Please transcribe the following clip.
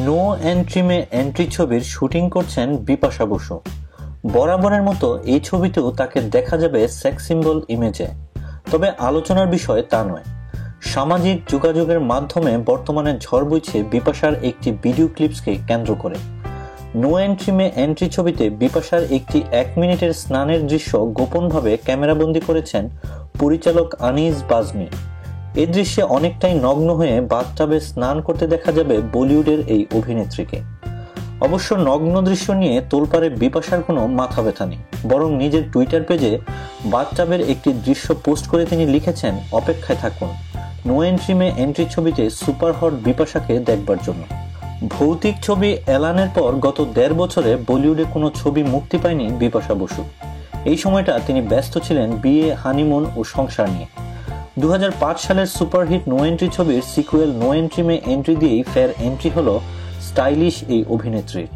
No entry মে entry ছবির shooting করছেন বিপাশা বসু। বরাবরের মতো এই ছবিতেও তাকে দেখা যাবে সেক্স সিম্বল ইমেজে। তবে আলোচনার বিষয় তা নয়। সামাজিক যোগাযোগের মাধ্যমে বর্তমানে ঝড় বইছে বিপাশার একটি ভিডিও ক্লিপসকে কেন্দ্র করে। নো এন্ট্রি মে এন্ট্রি ছবিতে বিপাশার একটি 1 মিনিটের স্নানের দৃশ্য গোপনভাবে ক্যামেরাবন্দি করেছেন পরিচালক আনিস বাজমি। এই দৃশ্যে অনেকটাই নগ্ন হয়ে বাথটাবে স্নান করতে দেখা যাবে বলিউডের এই অভিনেত্রীকে। অবশ্য নগ্ন দৃশ্য নিয়ে তোলপাড়ে বিপাশার কোনো মাথা ব্যথা নেই, বরং নিজের টুইটার পেজে বাথটাবের একটি দৃশ্য পোস্ট করে তিনি লিখেছেন, অপেক্ষায় থাকুন নো এন্ট্রি মে এন্ট্রি ছবিতে সুপার হট বিপাশাকে দেখবার জন্য। ভৌতিক ছবি এলানের পর গত 1.5 বছরে বলিউডে কোনো ছবি মুক্তি পায়নি বিপাশা বসু। এই সময়টা তিনি ব্যস্ত ছিলেন বিয়ে, হানিমুন ও সংসার নিয়ে। 2005 সালের সুপারহিট নো এন্ট্রি ছবির সিকুয়েল নো এন্ট্রি মে এন্ট্রি দিয়েই ফের এন্ট্রি হলো স্টাইলিশ এই অভিনেত্রীর।